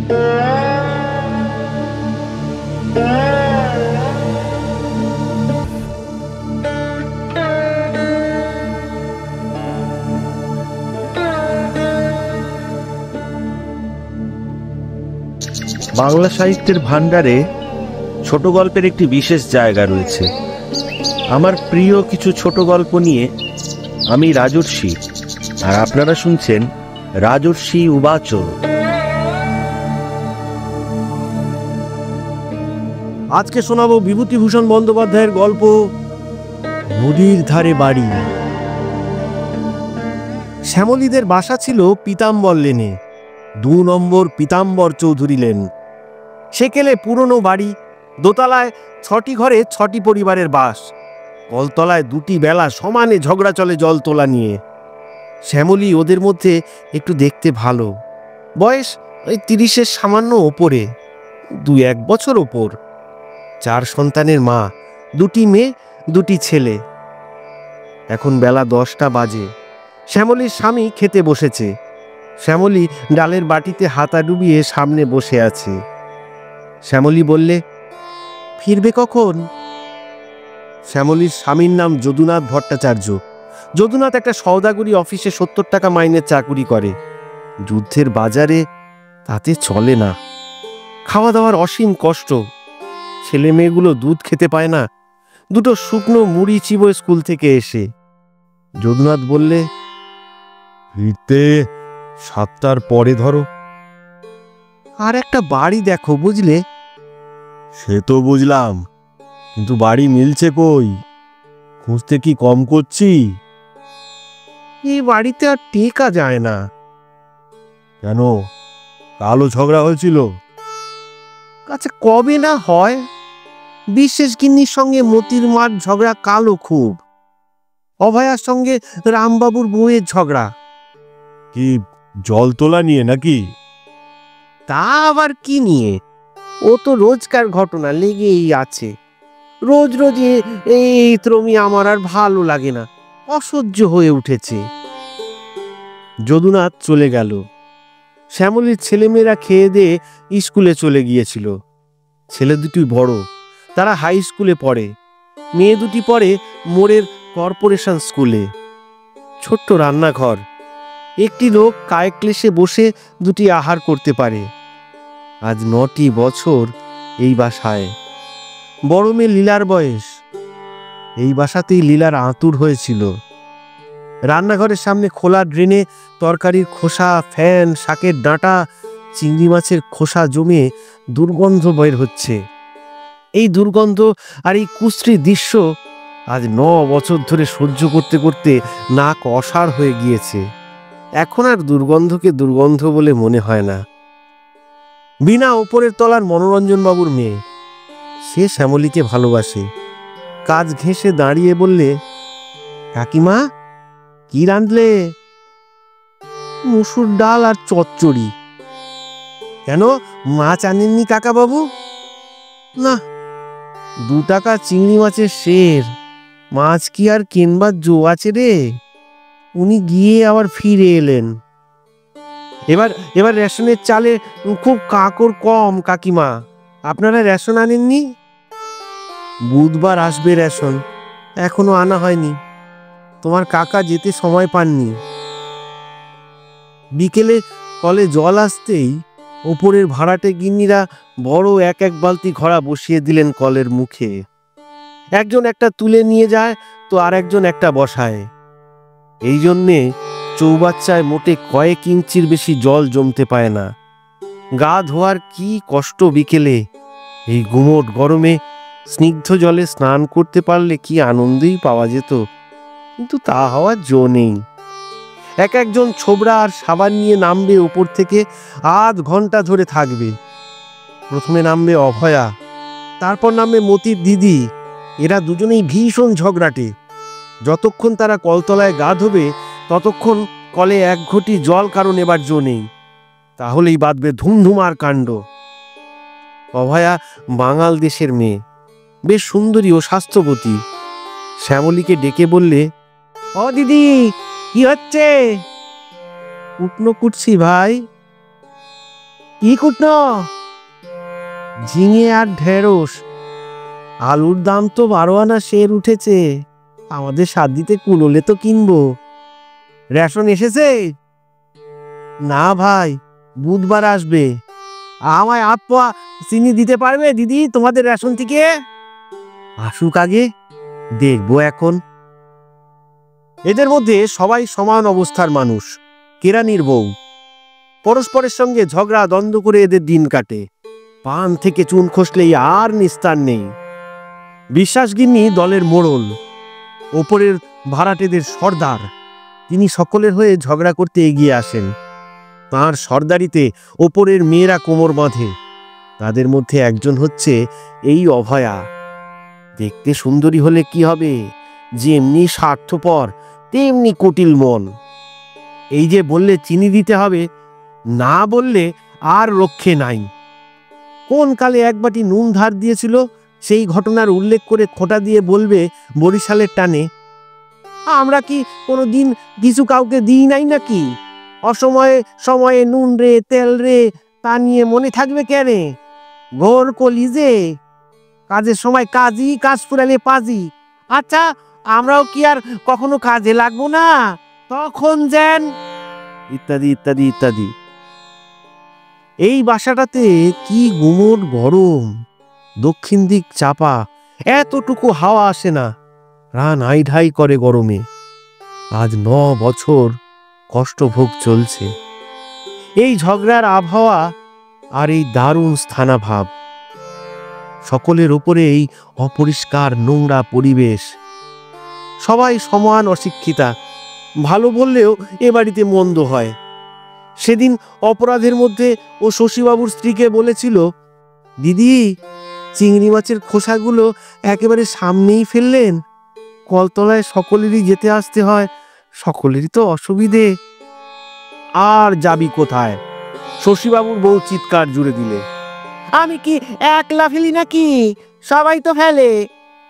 বাংলা সাহিত্যের ভাণ্ডারে ছোট গল্পের একটি বিশেষ জায়গা রয়েছে। আমার প্রিয় কিছু ছোট গল্প নিয়ে আমি রাজর্ষি, আর আপনারা শুনছেন রাজর্ষি উবাচ। আজকে শোনাবো বিভূতিভূষণ বন্দ্যোপাধ্যায়ের গল্প নদীর ধারে বাড়ি। শ্যামলীদের বাসা ছিল পীতাম্বর লেনে, 2 নম্বর পীতাম্বর চৌধুরী লেন। সেকেলে পুরনো বাড়ি, দোতলায় 6টি ঘরে 6টি পরিবারের বাস। কলতলায় 2টি বেলা সমানে ঝগড়া চলে জল তোলা নিয়ে। শ্যামলী ওদের মধ্যে একটু দেখতে ভালো, বয়স ওই 30-এর সামান্য ওপরে, 2-1 বছর ওপর। 4 সন্তানের মা, 2টি মেয়ে 2টি ছেলে। এখন বেলা 10টা বাজে। শ্যামলীর স্বামী খেতে বসেছে। শ্যামলী ডালের বাটিতে হাতা ডুবিয়ে সামনে বসে আছে। শ্যামলী বললে, ফিরবে কখন? শ্যামলীর স্বামীর নাম যদুনাথ ভট্টাচার্য। যদুনাথ একটা সওদাগরি অফিসে 70 টাকা মাইনের চাকুরি করে। যুদ্ধের বাজারে তাতে চলে না। খাওয়া দাওয়ার অসীম কষ্ট। ছেলে মেয়েগুলো দুধ খেতে পায় না। 2টো শুকনো মুড়ি চিবোয় স্কুল থেকে এসে। যদুনাথ বললে, ফিরতে 7টার পরে ধরো। আর একটা বাড়ি দেখো, বুঝলে? সে তো বুঝলাম, কিন্তু বাড়ি মিলছে কই? খুঁজতে কি কম করছি? এই বাড়িতে আর টেকা যায় না। কেন, কালো ঝগড়া হয়েছিল? আচ্ছা, কবে না হয়। বিশেষ গিন্নির সঙ্গে মতির মার ঝগড়া কালো খুব। অভয়ার সঙ্গে রামবাবুর বউয়ের ঝগড়া। কি জল তোলা নিয়ে নাকি? তা আবার কি নিয়ে? ও তো রোজকার ঘটনা লেগেই আছে। রোজ রোজ এই ত্রমি আমার আর ভালো লাগে না, অসহ্য হয়ে উঠেছে। যদুনাথ চলে গেল। শ্যামলীর ছেলেমেয়েরা খেয়ে দিয়ে স্কুলে চলে গিয়েছিল। ছেলে 2টি বড়, তারা হাই স্কুলে পড়ে। মেয়ে 2টি পড়ে মোড়ের কর্পোরেশন স্কুলে। ছোট্ট রান্নাঘর, একটি লোক কায়ে ক্লেশে বসে 2টি আহার করতে পারে। আজ 9টি বছর এই বাসায়। বড় মেয়ে লীলার বয়স। এই বাসাতেই লীলার আঁতুর হয়েছিল। রান্নাঘরের সামনে খোলা ড্রেনে তরকারির খোসা, ফ্যান, শাকের ডাঁটা, চিংড়ি মাছের খোসা জমে দুর্গন্ধ বের হচ্ছে। এই দুর্গন্ধ আর এই কুশ্রী দৃশ্য আজ 9 বছর ধরে সহ্য করতে করতে নাক অসাড় হয়ে গিয়েছে। এখন আর দুর্গন্ধকে দুর্গন্ধ বলে মনে হয় না। বিনা ওপরের তলার মনোরঞ্জন বাবুর মেয়ে। সে শ্যামলীকে ভালোবাসে। কাজ ঘেঁষে দাঁড়িয়ে বললে, কাকিমা, কি রাঁধলে? মুসুর ডাল আর চচ্চড়ি। কেন, মাছ আনেননি কাকা বাবু? না, 2 টাকা চিংড়ি মাছের সের, মাছ কি আর কেনবার জো আছে রে? উনি গিয়ে আবার ফিরে এলেন। এবার রেশনের চালে খুব কাঁকড় কম কাকিমা। আপনারা রেশন আনেননি? বুধবার আসবে রেশন, এখনো আনা হয়নি। তোমার কাকা যেতে সময় পাননি। বিকেলে কলে জল আসতেই ওপরের ভাড়াটে গিন্নিরা বড় 1 বালতি ঘড়া বসিয়ে দিলেন কলের মুখে। একজন একটা তুলে নিয়ে যায়, তো আর একজন একটা বসায়। এই জন্যে চৌবাচ্চায় মোটে কয়েক ইঞ্চির বেশি জল জমতে পায় না। গা ধোয়ার কি কষ্ট বিকেলে! এই গুমোট গরমে স্নিগ্ধ জলে স্নান করতে পারলে কি আনন্দই পাওয়া যেত, কিন্তু তা হওয়ার জো নেই। একজন ছোবড়া আর সাবান নিয়ে নামবে ওপর থেকে, আধ ঘন্টা ধরে থাকবে। প্রথমে নামবে অভয়া, তারপর নামবে মতির দিদি। এরা দুজনেই ভীষণ ঝগড়াটে। যতক্ষণ তারা কলতলায় গা ধোবে ততক্ষণ কলে 1 ঘটি জল কারো নেবার জো নেই। তাহলেই বাঁধবে ধুমধুমার কাণ্ড। অভয়া বাঙাল দেশের মেয়ে, বেশ সুন্দরী ও স্বাস্থ্যবতী। শ্যামলীকে ডেকে বললে, ও দিদি, কি হচ্ছে? কুটনো কুটছি ভাই। কি কুটনো? ঝিঙে আর ঢেঁড়স। আলুর দাম তো 12 আনা সের উঠেছে। আমাদের সাত দিতে কুলোলে তো কিনবো। রেশন এসেছে? না ভাই, বুধবার আসবে। আমায় 8 পোয়া চিনি দিতে পারবে দিদি তোমাদের রেশন থেকে? আসুক আগে, দেখবো এখন। এদের মধ্যে সবাই সমান অবস্থার মানুষ, কেরানির বউ। পরস্পরের সঙ্গে ঝগড়া দ্বন্দ্ব করে এদের দিন কাটে। পান থেকে চুন খসলেই আর নিস্তার নেই। বিশ্বাসগিন্নি দলের মোড়ল, ওপরের ভাড়াটেদের সর্দার। তিনি সকলের হয়ে ঝগড়া করতে এগিয়ে আসেন। তাঁর সর্দারিতে ওপরের মেয়েরা কোমর বাঁধে। তাদের মধ্যে একজন হচ্ছে এই অভয়া। দেখতে সুন্দরী হলে কি হবে, যেমনি স্বার্থপর তেমনি কুটিল মন। এই যে বললে চিনি দিতে হবে, না বললে আর রক্ষে নাই। কোন কালে এক বাটি নুন ধার দিয়েছিল, সেই ঘটনার উল্লেখ করে খোঁটা দিয়ে বলবে বরিশালের টানে, আমরা কি কোনো দিন কিছু কাউকে দিই নাই নাকি? অসময়ে সময়ে নুন রে তেল রে, তা নিয়ে মনে থাকবে কেনে? ঘোর কলিজে, কাজের সময় কাজই, কাজ ফুরালে পাজি। আচ্ছা, আমরাও কি আর কখনো কাজে লাগবো না? তখন যেন, ইত্যাদি ইত্যাদি ইত্যাদি। এই বাসাটাতে কি গুমোট গরম, দক্ষিণ দিক চাপা, এতটুকু হাওয়া আসে না। প্রাণ আইঢাই করে গরমে। আজ 9 বছর কষ্টভোগ চলছে। এই ঝগড়ার আবহাওয়া আর এই দারুণ স্থানাভাব, সকলের উপরে এই অপরিষ্কার নোংরা পরিবেশ। সবাই সমান অশিক্ষিতা। ভালো বললেও এ বাড়িতে মন্দ হয়। সেদিন অপরাধের মধ্যে ও শশীবাবুর স্ত্রীকে বলেছিল, দিদি চিংড়ি মাছের খোসাগুলো একেবারে সামনেই ফেললেন। কলতলায় সকলেরই যেতে আসতে হয়, সকলেরই তো অসুবিধে। আর যাবি কোথায়? শশীবাবুর বউ চিৎকার জুড়ে দিলে, আমি কি একলা ফেলি নাকি? সবাই তো ফেলে।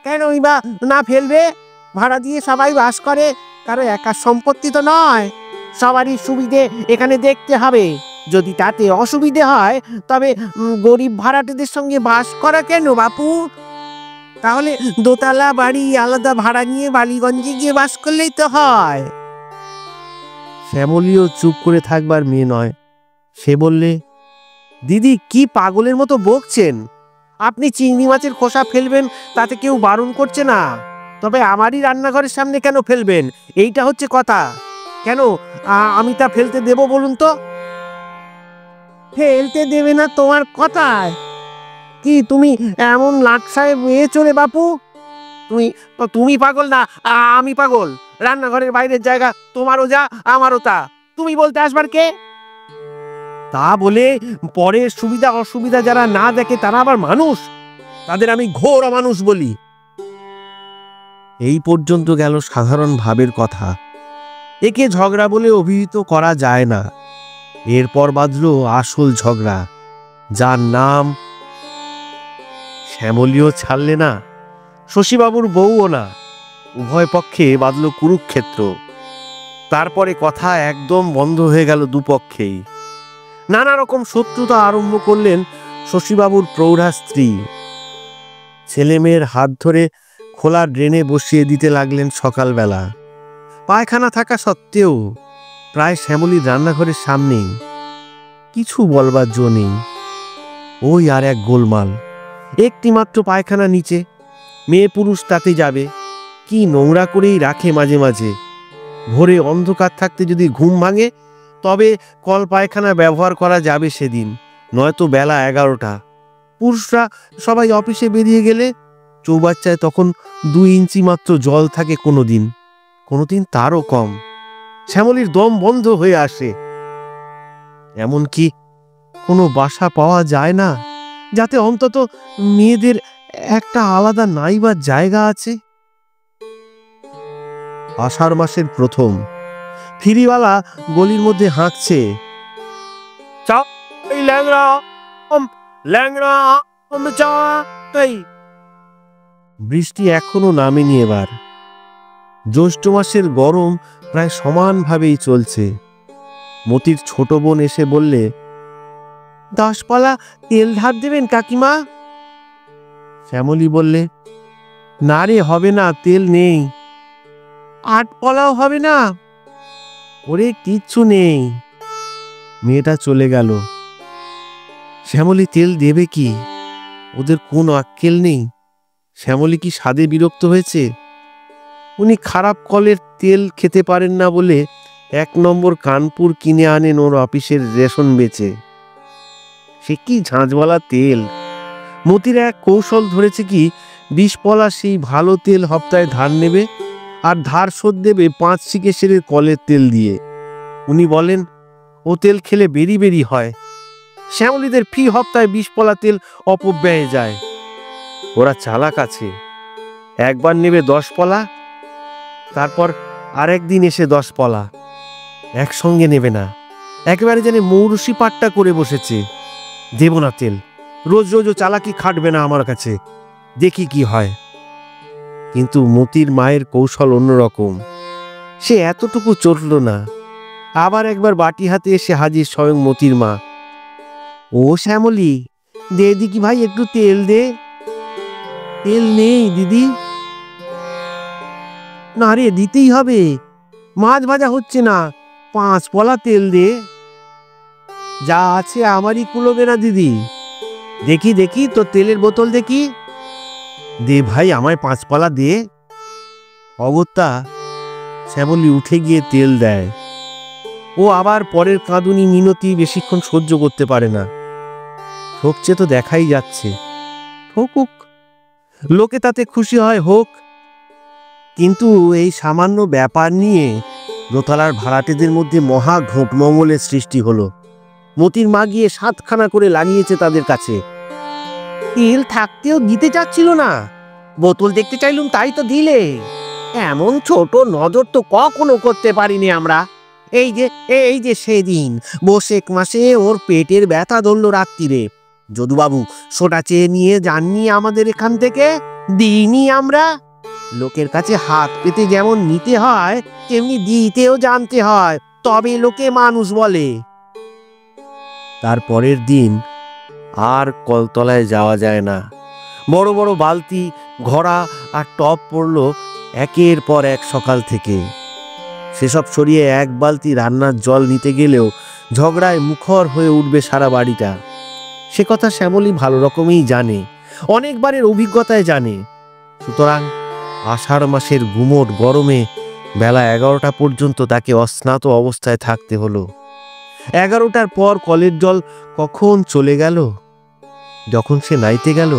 কেনই বা না ফেলবে? ভাড়া দিয়ে সবাই বাস করে, কারো একার সম্পত্তি তো নয়। সবারই সুবিধে এখানে দেখতে হবে। যদি তাতে অসুবিধে হয় তবে গরিব ভাড়াটেদের সঙ্গে বাস করা কেন বাপু? তাহলে দোতলা বাড়ি আলাদা ভাড়া নিয়ে বালিগঞ্জে গিয়ে বাস করলেই তো হয়। শ্যামলীও চুপ করে থাকবার মেয়ে নয়। সে বললে, দিদি কি পাগলের মতো বকছেন? আপনি চিংড়ি মাছের খোসা ফেলবেন, তাতে কেউ বারণ করছে না। তবে আমারই রান্নাঘরের সামনে কেন ফেলবেন, এইটা হচ্ছে কথা। কেন আমি তা ফেলতে দেব বলুন তো? ফেলতে দেবে না তোমার কথায়? কি তুমি এমন লাটসায় মেয়ে চলে বাপু? তুমি পাগল না আমি পাগল? রান্নাঘরের বাইরের জায়গা তোমারও যা আমারও তা, তুমি বলতে আসবার কে? তা বলে পরের সুবিধা অসুবিধা যারা না দেখে তারা আবার মানুষ? তাদের আমি ঘোর অমানুষ বলি। এই পর্যন্ত গেল সাধারণ ভাবের কথা। একে ঝগড়া বলে অভিহিত করা যায় না। এরপর বাজলো আসল ঝগড়া, যার নাম শ্যামলীও ছাড়লে না, শশীবাবুর বউও না। উভয় পক্ষে বাজলো কুরুক্ষেত্র। তারপরে কথা একদম বন্ধ হয়ে গেল দুপক্ষেই। নানা রকম শত্রুতা আরম্ভ করলেন শশীবাবুর প্রৌঢ়া স্ত্রী। ছেলে মেয়ের হাত ধরে খোলা ড্রেনে বসিয়ে দিতে লাগলেন সকালবেলা। পায়খানা থাকা সত্ত্বেও প্রায় শ্যামলীর রান্নাঘরের সামনেই। কিছু বলবার জো নেই। ওই আর এক গোলমাল। একটি মাত্র পায়খানা নিচে, মেয়ে পুরুষ তাতে যাবে। কি নোংরা করেই রাখে মাঝে মাঝে। ভোরে অন্ধকার থাকতে যদি ঘুম ভাঙে তবে কল পায়খানা ব্যবহার করা যাবে সেদিন, নয়তো বেলা 11টা। পুরুষরা সবাই অফিসে বেরিয়ে গেলে চৌবাচ্চায় তখন 2 ইঞ্চি মাত্র জল থাকে, কোনোদিন তারও কম। শ্যামলীর দম বন্ধ হয়ে আসে। এমনকি কোনো বাসা পাওয়া যায় না যাতে অন্তত মেয়েদের একটা আলাদা নাইবার জায়গা আছে। আষাঢ় মাসের প্রথম। ফিরিওয়ালা গলির মধ্যে হাঁকছে, বৃষ্টি এখনো নামেনি। এবার জ্যৈষ্ঠ মাসের গরম প্রায় সমানভাবেই চলছে। মতির ছোট বোন এসে বললে, 10 পলা তেল ধার দেবেন কাকিমা? শ্যামলী বললে, না রে, হবে না, তেল নেই। 8 পলাও হবে না? ওরে কিচ্ছু নেই। মেয়েটা চলে গেল। শ্যামলী তেল দেবে কি? ওদের কোন আক্কেল নেই। শ্যামলী কি স্বাদে বিরক্ত হয়েছে? উনি খারাপ কলের তেল খেতে পারেন না বলে 1 নম্বর কানপুর কিনে আনেন ওর অফিসের রেশন বেচে। সে কি ঝাঁঝওয়ালা তেল! মতির এক কৌশল ধরেছে কি, 20 পলা সেই ভালো তেল হপ্তায় ধার নেবে আর ধার শোধ দেবে 5 শিকেশের কলের তেল দিয়ে। উনি বলেন ও তেল খেলে বেরি বেরি হয়। শ্যামলীদের ফি হপ্তায় 20 পলা তেল অপব্যয়ে যায়। ওরা চালাক আছে। একবার নেবে 10 পলা, তারপর আরেকদিন এসে 10 পলা। একসঙ্গে নেবে না, একেবারে যেন মৌরুষি পাট্টা করে বসেছে। দেব না তেল, রোজ রোজ ও চালাকি খাটবে না আমার কাছে, দেখি কি হয়। কিন্তু মতির মায়ের কৌশল অন্যরকম। সে এতটুকু চটল না। আবার একবার বাটি হাতে এসে হাজির স্বয়ং মতির মা। ও শ্যামলী, দে দিকি ভাই, একটু তেল দে। তেল নেই দিদি। না রে, দিতেই হবে, মাছ ভাজা হচ্ছে না, 5 পলা তেল দে। যা আছে আমারই কুলোবে না দিদি। দেখি দেখি তোর তেলের বোতল দেখি। দে ভাই, আমায় 5 পলা দে। অগত্যা শ্যামলী উঠে গিয়ে তেল দেয়। ও আবার পরের কাঁদুনি মিনতি বেশিক্ষণ সহ্য করতে পারে না। ঠকছে তো দেখাই যাচ্ছে, ঠকুক, লোকে তাতে খুশি হয়, হোক। কিন্তু এই সামান্য ব্যাপার নিয়ে দোতলার ভাড়াটেদের মধ্যে মহা ঘোটমঙ্গলের সৃষ্টি হলো। মতির মা গিয়ে 7খানা করে লাগিয়েছে তাদের কাছে। তেল থাকতেও দিতে চাচ্ছিল না, বোতল দেখতে চাইলুম তাই তো দিলে। এমন ছোট নজর তো কখনো করতে পারিনি আমরা। এই যে সেদিন বৈশাখ মাসে ওর পেটের ব্যথা ধরল রাত্রিরে, যদুবাবু সোটা চেয়ে নিয়ে যাননি আমাদের এখান থেকে, দিইনি আমরা। লোকের কাছে হাত পেতে যেমন নিতে হয় তেমনি দিতেও জানতে হয়, তবে লোকে মানুষ বলে। তার পরের দিন আর কলতলায় যাওয়া যায় না। বড় বড় বালতি, ঘড়া আর টব পড়ল একের পর এক সকাল থেকে। সেসব সরিয়ে 1 বালতি রান্নার জল নিতে গেলেও ঝগড়ায় মুখর হয়ে উঠবে সারা বাড়িটা। সে কথা শ্যামলী ভালো রকমই জানে, অনেকবারের অভিজ্ঞতায় জানে। সুতরাং আষাঢ় মাসের গুমোট গরমে বেলা 11টা পর্যন্ত তাকে অস্নাত অবস্থায় থাকতে হলো। 11টার পর কলের জল কখন চলে গেল। যখন সে নাইতে গেল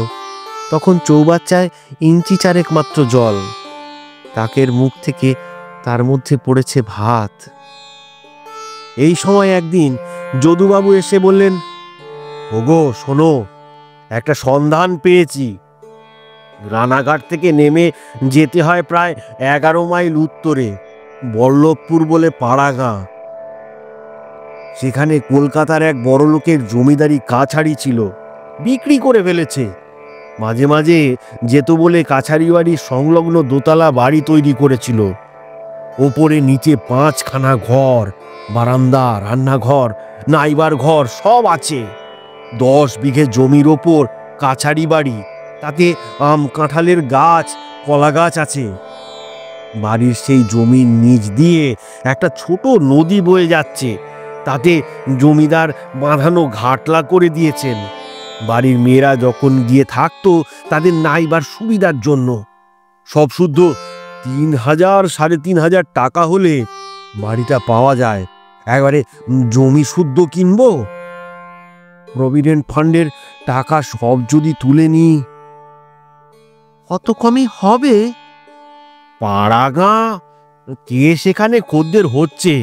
তখন চৌবাচ্চায় 1 ইঞ্চি চারেক মাত্র জল। তাকের মুখ থেকে তার মধ্যে পড়েছে ভাত। এই সময় একদিন যদুবাবু এসে বললেন, ওগো শোনো, একটা সন্ধান পেয়েছি। রানাঘাট থেকে নেমে যেতে হয় প্রায় 11 মাইল উত্তরে, বল্লভপুর বলে পাড়া গাঁ। সেখানে কলকাতার এক বড় লোকের জমিদারি কাছারি ছিল, বিক্রি করে ফেলেছে। মাঝে মাঝে যেত বলে কাছারি বাড়ির সংলগ্ন দোতলা বাড়ি তৈরি করেছিল। ওপরে নিচে 5খানা ঘর, বারান্দা, রান্নাঘর, নাইবার ঘর সব আছে। 10 বিঘে জমির ওপর কাছারি বাড়ি, তাতে আম কাঁঠালের গাছ, কলা গাছ আছে। বাড়ির সেই জমির নিচ দিয়ে একটা ছোট নদী বয়ে যাচ্ছে, তাতে জমিদার বাঁধানো ঘাটলা করে দিয়েছেন। বাড়ির মেয়েরা যখন গিয়ে থাকতো তাদের নাইবার সুবিধার জন্য। সব শুদ্ধ 3,000 3,500 টাকা হলে বাড়িটা পাওয়া যায়। একবারে জমি শুদ্ধ কিনবো। প্রভিডেন্ট ফান্ডের টাকা সব যদি তুলে নি, কত কমই হবে? পাড়া গাঁ, কে সেখানে খদ্দের হচ্ছে?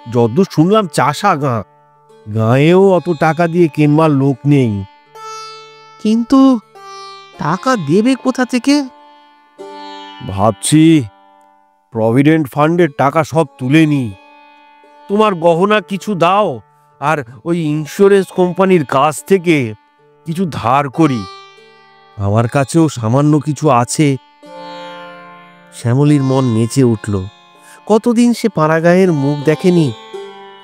যদ্দূর শুনলাম চাষা গাঁ, গাঁয়েও অত টাকা দিয়ে কেনবার লোক নেই। কিন্তু টাকা দেবে কোথা থেকে? ভাবছি প্রভিডেন্ট ফান্ডের টাকা সব তুলে নি, তোমার গহনা কিছু দাও, আর ওই ইন্স্যুরেন্স কোম্পানির কাছ থেকে কিছু ধার করি। আমার কাছেও সামান্য কিছু আছে। শ্যামলীর মন নেচে উঠল। কতদিন সে পাড়াগাঁয়ের মুখ দেখেনি।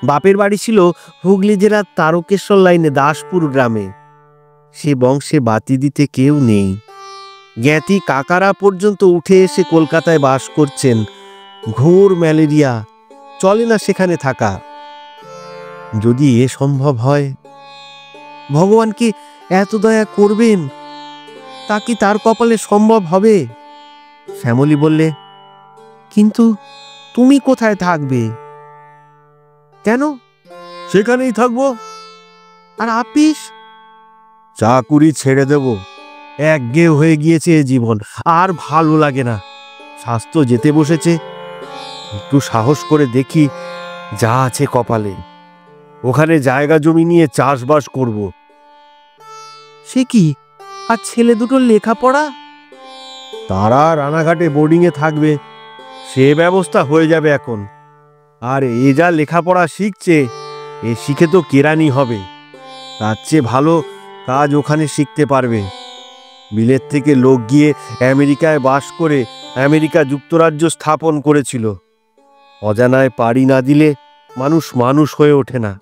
বাপের বাড়ি ছিল হুগলি জেলার তারকেশ্বর লাইনে দাসপুর গ্রামে। সে বংশে বাতি দিতে কেউ নেই। জ্ঞাতি কাকারা পর্যন্ত উঠে এসে কলকাতায় বাস করছেন। ঘোর ম্যালেরিয়া, চলে না সেখানে থাকা। যদি এ সম্ভব হয়, ভগবান কি এত দয়া করবেন? তা কি তার কপালে সম্ভব হবে? শ্যামলী বললে, কিন্তু তুমি কোথায় থাকবে? কেন? সেখানেই থাকবো। আর আপিস? চাকুরি ছেড়ে দেব। একঘেয়ে হয়ে গিয়েছে এ জীবন, আর ভালো লাগে না। স্বাস্থ্য যেতে বসেছে। একটু সাহস করে দেখি যা আছে কপালে। ওখানে জায়গা জমি নিয়ে চাষবাস করব। সে কি? আর ছেলে দুটোর লেখাপড়া? তারা রানাঘাটে বোর্ডিংয়ে থাকবে, সে ব্যবস্থা হয়ে যাবে এখন। আর এ যা লেখাপড়া শিখছে, এ শিখে তো কেরানি হবে। তার চেয়ে ভালো কাজ ওখানে শিখতে পারবে। বিলেত থেকে লোক গিয়ে আমেরিকায় বাস করে আমেরিকা যুক্তরাজ্য স্থাপন করেছিল। অজানায় পাড়ি না দিলে মানুষ মানুষ হয়ে ওঠে না।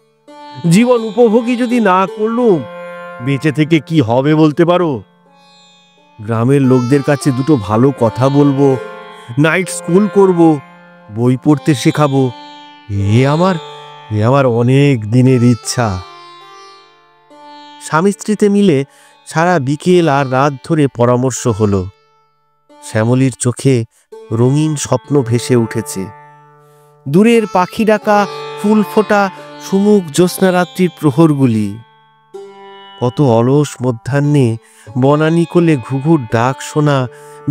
জীবন উপভোগী যদি না করলুম, বেঁচে থেকে কি হবে বলতে পারো? গ্রামের লোকদের কাছে দুটো ভালো কথা বলবো, নাইট স্কুল করব, বই পড়তে শেখাবো। এ আমার অনেক দিনের ইচ্ছা। স্বামী স্ত্রীতে মিলে সারা বিকেল আর রাত ধরে পরামর্শ হলো। শ্যামলীর চোখে রঙিন স্বপ্ন ভেসে উঠেছে। দূরের পাখি ডাকা, ফুল ফোটা, সুমুখ জ্যোৎস্নারাত্রির প্রহরগুলি। কত অলস মধ্যাহ্নে বনানী কোলে ঘুঘুর ডাক শোনা,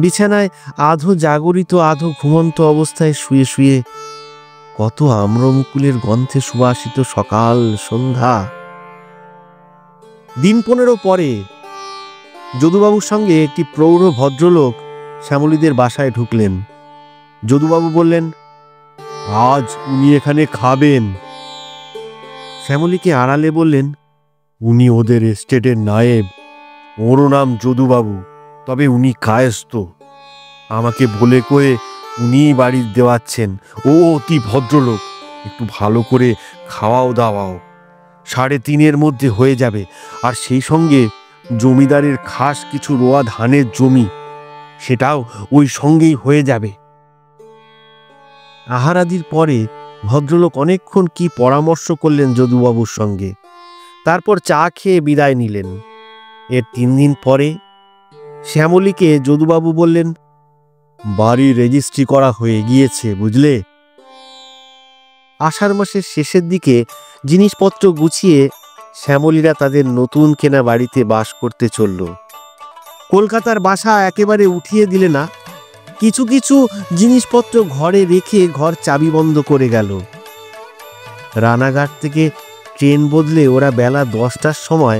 বিছানায় আধো জাগরিত আধো ঘুমন্ত অবস্থায় শুয়ে শুয়ে। কত আম্রমুকুলের গন্ধে সুবাসিত সকাল সন্ধ্যা। দিন 15 পরে যদুবাবুর সঙ্গে একটি প্রৌঢ় ভদ্রলোক শ্যামলীদের বাসায় ঢুকলেন। যদুবাবু বললেন, আজ উনি এখানে খাবেন। শ্যামলীকে আড়ালে বললেন, উনি ওদের এস্টেটের নায়েব। ওরও নাম যদুবাবু, তবে উনি কায়স্থ। আমাকে বলে কয়ে উনিই বাড়ি দেওয়াচ্ছেন। ও অতি ভদ্রলোক। একটু ভালো করে খাওয়াও দাওয়াও। 3.5 মধ্যে হয়ে যাবে। আর সেই সঙ্গে জমিদারের খাস কিছু রোয়া ধানের জমি, সেটাও ওই সঙ্গেই হয়ে যাবে। আহারাদির পরে ভদ্রলোক অনেকক্ষণ কি পরামর্শ করলেন যদুবাবুর সঙ্গে। তারপর চা খেয়ে বিদায় নিলেন। এর 3 দিন পরে শ্যামলীকে যদুবাবু বললেন, বাড়ি রেজিস্ট্রি করা হয়ে গিয়েছে, বুঝলে। আষাঢ় মাসের শেষের দিকে জিনিসপত্র গুছিয়ে শ্যামলীরা তাদের নতুন কেনা বাড়িতে বাস করতে চলল। কলকাতার বাসা একেবারে উঠিয়ে দিলে না। কিছু কিছু জিনিসপত্র ঘরে রেখে ঘর চাবি বন্ধ করে গেল। রানাঘাট থেকে ট্রেন বদলে ওরা বেলা 10টার সময়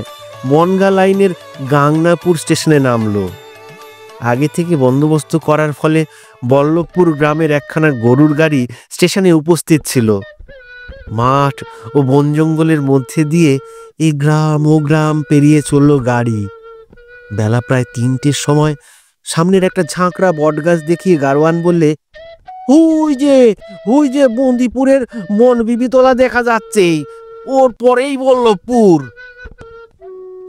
বনগা লাইনের গাংনাপুর স্টেশনে নামলো। আগে থেকে বন্দোবস্ত করার ফলে বল্লভপুর গ্রামের একখানা গরুর গাড়ি স্টেশনে উপস্থিত ছিল। মাঠ ও বন জঙ্গলের মধ্যে দিয়ে এই গ্রাম ও গ্রাম পেরিয়ে চলল গাড়ি। বেলা প্রায় 3টের সময় সামনের একটা ঝাঁকড়া বটগাছ দেখিয়ে গাড়োয়ান বললে, ওই যে বন্দিপুরের মনবিবিতলা দেখা যাচ্ছে, ওর পরেই বল্লভপুর।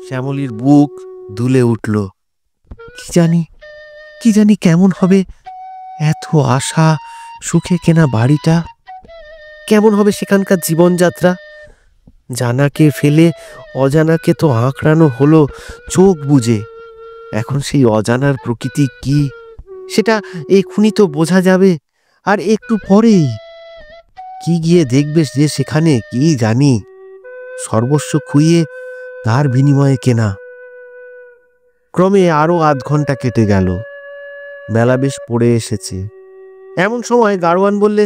শ্যামলীর বুক দুলে উঠল। কি জানি কেমন হবে এত আশা সুখে কেনা বাড়িটা, কেমন হবে সেখানকার জীবনযাত্রা। জানাকে ফেলে অজানাকে তো আঁকড়ানো হলো চোখ বুজে। এখন সেই অজানার প্রকৃতি কি, সেটা এক্ষুনি তো বোঝা যাবে। আর একটু পরেই কি গিয়ে দেখবে যে সেখানে, কি জানি। সর্বস্ব খুইয়ে তার বিনিময়ে কেনা। ক্রমে আরো আধ ঘন্টা কেটে গেল। বেলা বেশ পড়ে এসেছে। এমন সময় গাড়োয়ান বললে,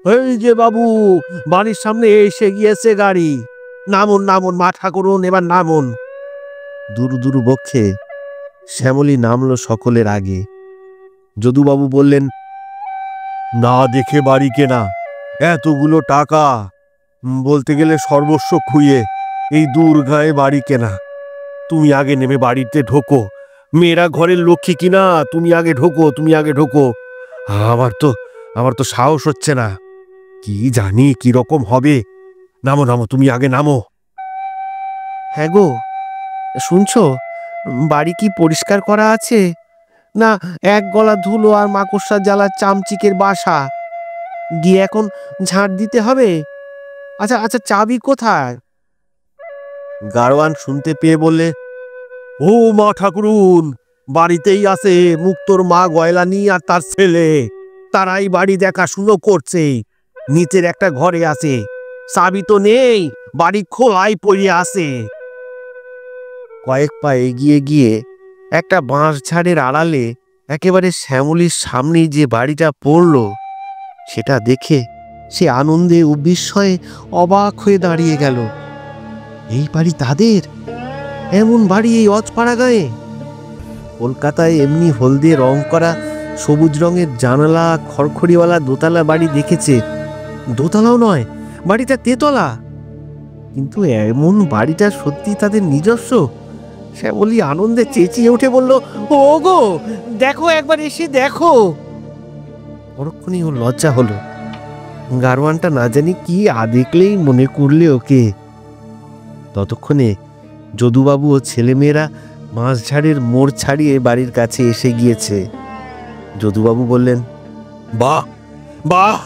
এই যে বাবু, বাড়ির সামনে এসে গিয়েছে গাড়ি। নামুন নামুন, মাথা করুন, এবার নামুন। দুরু দুরু বক্ষে শ্যামলী নামলো সকলের আগে। যদুবাবু বললেন, না দেখে বাড়ি কেনা, এতগুলো টাকা, বলতে গেলে সর্বস্ব খুইয়ে এই দূর গায়ে বাড়ি কেনা। তুমি আগে নেমে বাড়িতে ঢোকো। মেয়েরা ঘরের লক্ষ্মী কিনা, তুমি আগে ঢোকো। আমার তো সাহস হচ্ছে না। কি জানি কি রকম হবে। নামো নামো, তুমি আগে নামো। হ্যাঁ গো, শুনছো? বাড়ি কি পরিষ্কার করা আছে, না এক গলা ধুলো আর মাকড়সা জ্বালার চামচিকের বাসা? গিয়ে এখন ঝাঁট দিতে হবে। আচ্ছা আচ্ছা, চাবি কোথায়? গাড়োয়ান শুনতে পেয়ে বললে, ও মা ঠাকুরুন, বাড়িতেই আছে মুক্তোর মা গয়লানি আর তার ছেলে। তারাই বাড়ি দেখাশুনো করছে। নিচের একটা ঘরে আছে, চাবি তো নেই, বাড়ি খোলাই পড়ে আছে। কয়েক পা এগিয়ে গিয়ে একটা বাঁশ ঝাড়ের আড়ালে একেবারে শ্যামলীর সামনেই যে বাড়িটা পড়ল, সেটা দেখে সে আনন্দে ও বিস্ময়ে অবাক হয়ে দাঁড়িয়ে গেল। এই বাড়ি তাদের? এমন বাড়ি এই অজপাড়া গায়ে? কলকাতায় এমনি হলদে রং করা সবুজ রঙের জানালা খড়খড়িওয়ালা দোতলা বাড়ি দেখেছে। দোতলাও নয়, বাড়িটা তেতলা। কিন্তু এমন বাড়িটা সত্যি তাদের নিজস্ব? শ্যামলী আনন্দে চেঁচিয়ে উঠে বলল, ও গো, দেখো, একবার এসে দেখো। পরক্ষণেই ওর লজ্জা হলো। গারোয়ানটা না জানি কি দেখলেই মনে করলে ওকে। ততক্ষণে যদুবাবু ও ছেলেমেয়েরা মাঝঝাড়ের মোড় ছাড়িয়ে বাড়ির কাছে এসে গিয়েছে। যদুবাবু বললেন, বাহ বাহ,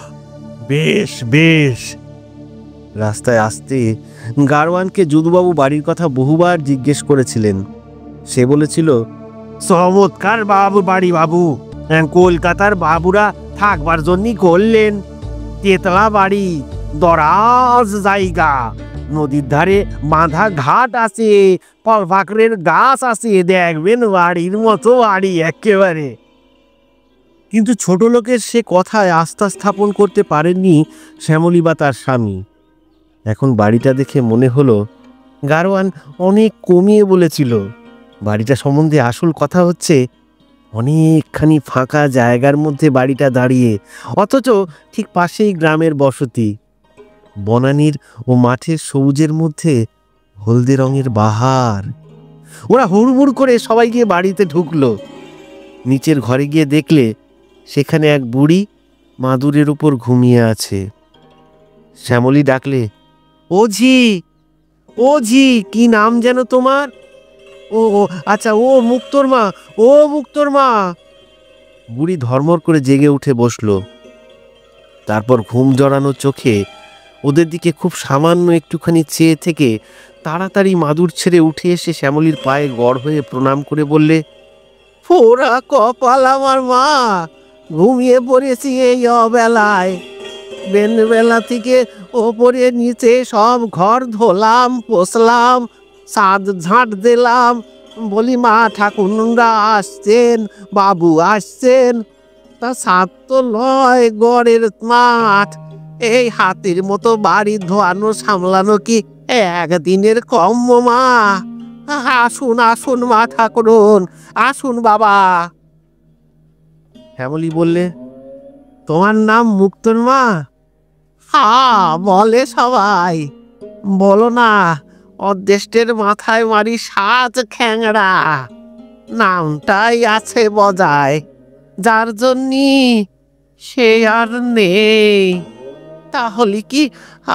বেশ বেশ। রাস্তায় আসতে গারোয়ানকে যদুবাবু বাড়ির কথা বহুবার জিজ্ঞেস করেছিলেন। সে বলেছিল, চমৎকার বাবু বাড়ি বাবু, কলকাতার বাবুরা থাকবার জন্যই করলেন। তেতলা বাড়ি, দরাজ জায়গা, নদীর ধারে বাঁধা ঘাট আছে, ফল ফাকরের গাছ আছে, দেখবেন বাড়ির মতো বাড়ি একেবারে। কিন্তু ছোট লোকের সে কথায় আস্থা স্থাপন করতে পারেননি শ্যামলী বা তার স্বামী। এখন বাড়িটা দেখে মনে হলো গারোয়ান অনেক কমিয়ে বলেছিল। বাড়িটা সম্বন্ধে আসল কথা হচ্ছে, অনেকখানি ফাঁকা জায়গার মধ্যে বাড়িটা দাঁড়িয়ে, অথচ ঠিক পাশেই গ্রামের বসতি। বনানীর ও মাঠের সবুজের মধ্যে হলদে রঙের বাহার। ওরা হুড়মুড় করে সবাই গিয়ে বাড়িতে ঢুকলো। নিচের ঘরে গিয়ে দেখলে সেখানে এক বুড়ি মাদুরের উপর ঘুমিয়ে আছে। শ্যামলী ডাকলে, ও ঝি, ও ঝি, কি নাম যেন তোমার? ও ও আচ্ছা, ও মুক্তোর মা, ও মুক্তোর মা। বুড়ি ধর্মর করে জেগে উঠে বসলো। তারপর ঘুম জড়ানো চোখে ওদের দিকে খুব সামান্য একটুখানি চেয়ে থেকে তাড়াতাড়ি মাদুর ছেড়ে উঠে এসে শ্যামলীর পায়ে গড় হয়ে প্রণাম করে বললে, পোড়া কপাল আমার মা, ঘুমিয়ে পড়েছি এই অবেলায়। বেলা থেকে ওপরে নিচে সব ঘর ধোলাম, পোছলাম, ছাদ ঝাঁট দিলাম। বলি মা ঠাকুররা আসছেন, বাবু আসছেন। তা ছাদ তো লয়, গড়ের মাঠ। এই হাতির মতো বাড়ি ধোয়ানো সামলানো কি একদিনের কম মা? আসুন আসুন মা ঠাকুরন, আসুন বাবা। শ্যামলী বললে, তোমার নাম মুক্তোর মা? হ্যাঁ বলে সবাই। বলো না, অদেষ্টের মাথায় মারি সাজ খ্যাংড়া, নামটাই আছে বজায়, যার জন্যি সে আর নেই। তাহলে কি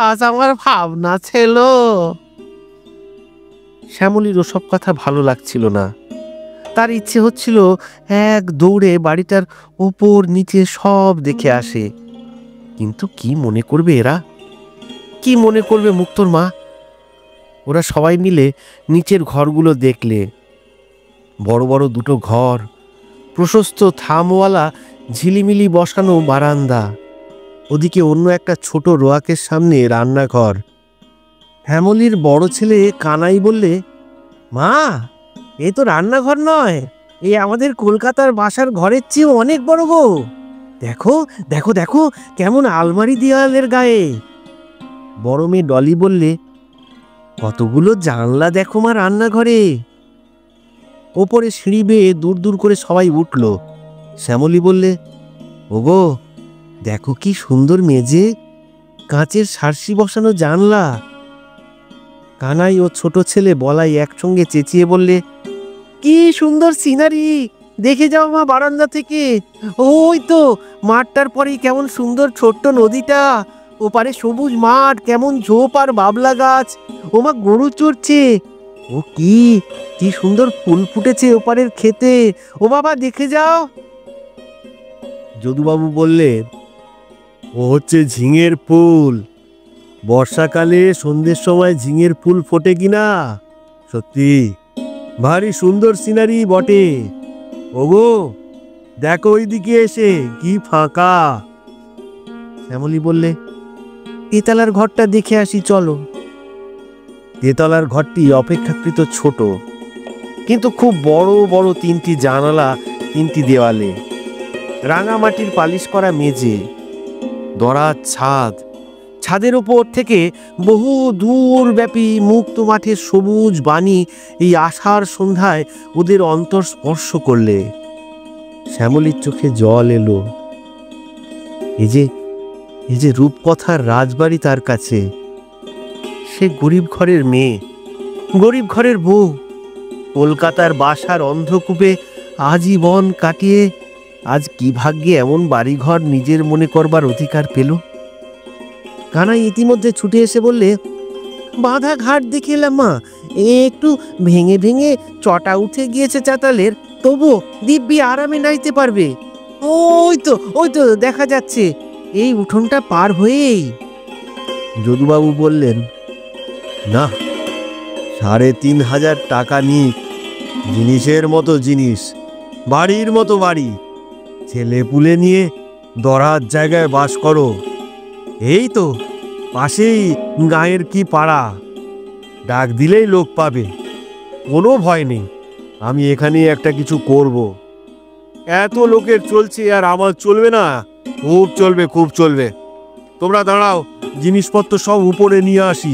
আজ আমার ভাবনা ছিল? শ্যামলীর ওসব কথা ভালো লাগছিল না। তার ইচ্ছে হচ্ছিল এক দৌড়ে বাড়িটার ওপর নিচে সব দেখে আসে। কিন্তু কি মনে করবে এরা, কি মনে করবে মুক্তোর মা? ওরা সবাই মিলে নিচের ঘরগুলো দেখলে। বড় বড় দুটো ঘর, প্রশস্ত থামওয়ালা ঝিলিমিলি বসানো বারান্দা, ওদিকে অন্য একটা ছোট রোয়াকের সামনে রান্নাঘর। শ্যামলীর বড় ছেলে কানাই বললে, মা, এ তো রান্নাঘর নয়, এ আমাদের কলকাতার বাসার ঘরের চেয়ে অনেক বড় গো। দেখো দেখো দেখো, কেমন আলমারি দেওয়ালের গায়ে। বড় মেয়ে ডলি বললে, কতগুলো জানলা দেখো মা রান্নাঘরে। ওপরে সিঁড়ি বেয়ে দূর দূর করে সবাই উঠল। শ্যামলী বললে, ওগো, দেখো কি সুন্দর মেঝে, কাঁচের সার্সি বসানো জানলা। কানাই ও ছোট ছেলে বলাই একসঙ্গে চেঁচিয়ে বললে, কি সুন্দর সিনারি, দেখে যাও মা বারান্দা থেকে। ওই তো মাঠটার পরেই কেমন সুন্দর ছোট্ট নদীটা, ওপারে সবুজ মাঠ, কেমন ঝোপ আর বাবলা গাছ। ওমা, গরু চড়ছে। ও কি কি সুন্দর ফুল ফুটেছে ওপারের ক্ষেতে। ও বাবা, দেখে যাও। যদুবাবু বললেন, ও হচ্ছে ঝিঙের ফুল। বর্ষাকালে সন্ধ্যের সময় ঝিঙের ফুল ফোটে কিনা, সত্যি ভারী সুন্দর সিনারি বটে। ওগো, দেখো ওইদিকে এসে কি ফাঁকা। শ্যামলী বললে, তেতলার ঘরটা দেখে আসি, চলো। তেতলার ঘরটি অপেক্ষাকৃত ছোট, কিন্তু খুব বড় বড় 3টি জানালা, 3টি দেওয়ালে, রাঙামাটির পালিশ করা মেঝে, দরাজ ছাদ। ছাদের ওপর থেকে বহু দূর ব্যাপী মুক্ত মাঠের সবুজ বাণী এই আষাঢ় সন্ধ্যায় ওদের অন্তর স্পর্শ করলে। শ্যামলীর চোখে জল এলো। এই যে রূপকথার রাজবাড়ি তার কাছে। সে গরিব ঘরের মেয়ে, গরিব ঘরের বউ, কলকাতার বাসার অন্ধকূপে আজীবন কাটিয়ে আজ কি ভাগ্যে এমন বাড়িঘর নিজের মনে করবার অধিকার পেল। কানাই ইতিমধ্যে ছুটে এসে বললে, বাঁধা ঘাট দেখে এলাম মা, একটু ভেঙে ভেঙে চটা উঠে গিয়েছে চাতালের, তবু দিব্যি আরামে নাইতে পারবে। ওই তো দেখা যাচ্ছে, এই উঠোনটা পার হয়েই। যদুবাবু বললেন, না, ৩,৫০০ টাকা নিক, জিনিসের মতো জিনিস, বাড়ির মতো বাড়ি, ছেলে পুলে নিয়ে দরাজ জায়গায় বাস করো। এই তো পাশেই গাঁয়ের কি পাড়া, ডাক দিলেই লোক পাবে, কোনো ভয় নেই। আমি এখানে একটা কিছু করব। এত লোকের চলছে আর আমার চলবে না? খুব চলবে, খুব চলবে। তোমরা দাঁড়াও, জিনিসপত্র সব উপরে নিয়ে আসি।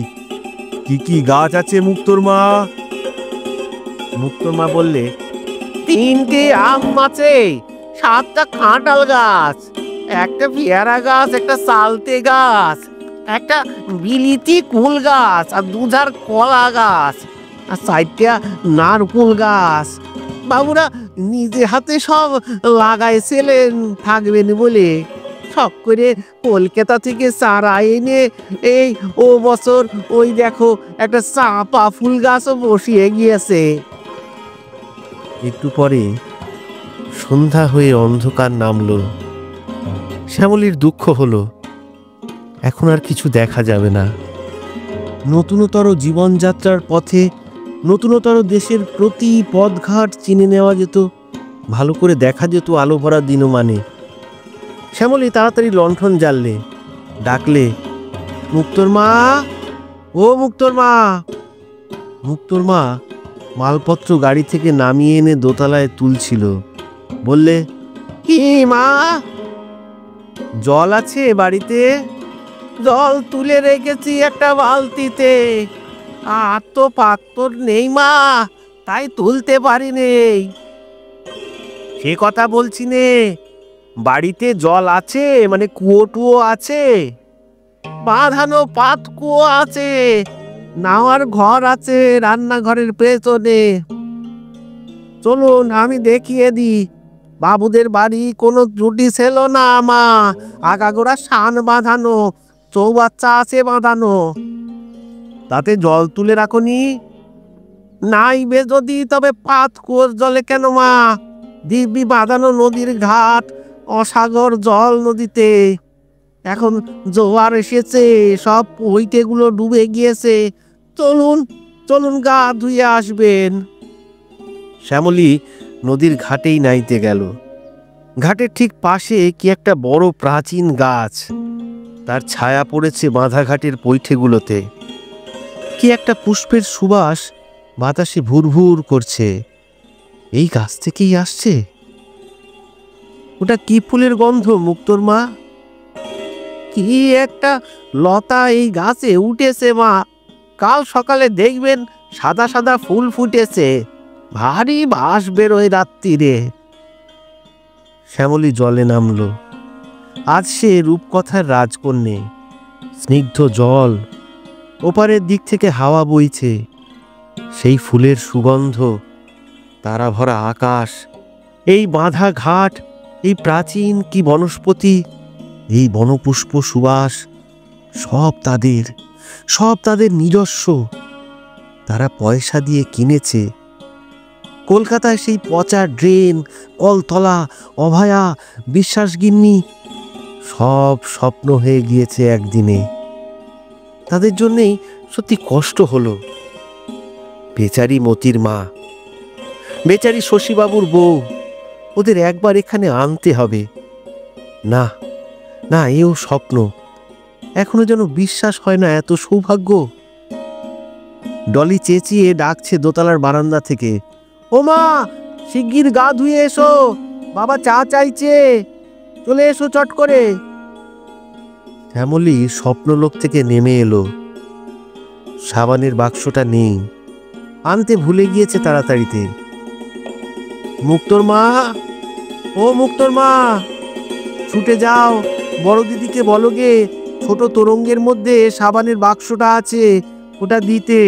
কি কি গাছ আছে মুক্তোর মা? মুক্তোর মা বললে, 3টে আম আছে, 7টা কাঁঠাল গাছ, একটা পেয়ারা গাছ, একটা সালতে গাছ, একটা বিলিতি কুল গাছ, আর 2 কলা গাছ, আর 4টা নারকুল গাছ। বাবুরা নিজে হাতে সব লাগাইছিলেন থাকবেন বলে, সব করে কলকাতা থেকে চারা এনে এই ও বছর ওই দেখো একটা চাপা ফুল গাছও বসিয়ে গিয়েছে। একটু পরে সন্ধ্যা হয়ে অন্ধকার নামলো। শ্যামলীর দুঃখ হলো, এখন আর কিছু দেখা যাবে না। নতুনতর জীবনযাত্রার পথে নতুনতর দেশের প্রতি পথঘাট চিনে নেওয়া যেত, ভালো করে দেখা যেত আলো ভরা দিনমানে। শ্যামলী তাড়াতাড়ি লণ্ঠন জ্বাললে, ডাকলে, মুক্তোর মা, ও মুক্তোর মা। মুক্তোর মা মালপত্র গাড়ি থেকে নামিয়ে এনে দোতলায় তুলছিল। বললে, কি মা, জল আছে বাড়িতে? জল তুলে রেখেছি একটা বালতিতে, আর তো পাত্র নেই মা, তাই তুলতে পারি নেই। সে কথা বলছি নে, বাড়িতে জল আছে, মানে কুয়ো টুয়ো আছে? বাঁধানো পাত কুয়ো আছে, নাওয়ার ঘর আছে রান্নাঘরের পেছনে। চলুন আমি দেখিয়ে দিই। বাবুদের বাড়ি কোনো ত্রুটি ছিল না মা, আগাগোড়া শান বাঁধানো, চৌবাচ্চা আছে বাঁধানো। তাতে জল তুলে রাখনি? নাইবে যদি তবে পাত কুয়োর জলে কেন মা, দিব্যি বাঁধানো নদীর ঘাট, অসাগর জল নদীতে। এখন জোয়ার এসেছে, সব পইটেগুলো ডুবে গিয়েছে। চলুন চলুন, গা ধুয়ে আসবেন। শ্যামলী নদীর ঘাটেই নাইতে গেল। ঘাটের ঠিক পাশে কি একটা বড় প্রাচীন গাছ, তার ছায়া পড়েছে বাঁধা ঘাটের পৈঠেগুলোতে। কি একটা পুষ্পের সুবাস বাতাসে ভুরভুর করছে, এই গাছ থেকেই আসছে। ওটা কি ফুলের গন্ধ মুক্তোর মা? কি একটা লতা এই গাছে উঠেছে মা, কাল সকালে দেখবেন সাদা সাদা ফুল ফুটেছে, ভারী বাস বেরোয় রাত্রিরে। শ্যামলী জলে নামলো। আজ সে রূপকথার রাজকন্যে। স্নিগ্ধ জল, ওপারের দিক থেকে হাওয়া বইছে, সেই ফুলের সুগন্ধ, তারা ভরা আকাশ, এই বাঁধা ঘাট, এই প্রাচীন কি বনস্পতি, এই বনপুষ্প সুবাস, সব তাদের নিজস্ব। তারা পয়সা দিয়ে কিনেছে। কলকাতায় সেই পচা ড্রেন, কলতলা, অভয়া, বিশ্বাসগিন্নি সব স্বপ্ন হয়ে গিয়েছে একদিনে। তাদের জন্যেই সত্যি কষ্ট হলো। বেচারি মতির মা, বেচারি শশীবাবুর বউ, ওদের একবার এখানে আনতে হবে। না না, এও স্বপ্ন। এখনো যেন বিশ্বাস হয় না এত সৌভাগ্য। ডলি চেঁচিয়ে ডাকছে দোতলার বারান্দা থেকে, ও মা, শিগগির গা ধুয়ে এসো, বাবা চা চাইছে, চলে এসো চট করে। শ্যামলী স্বপ্নলোক থেকে নেমে এলো। সাবানের বাক্সটা নেই, আনতে ভুলে গিয়েছে তাড়াতাড়িতে। মুক্তোর মা, ও মুক্তোর মা, ছুটে যাও, বড় দিদিকে বলো গে ছোট তোরঙ্গের মধ্যে সাবানের বাক্সটা আছে, ওটা দিতে।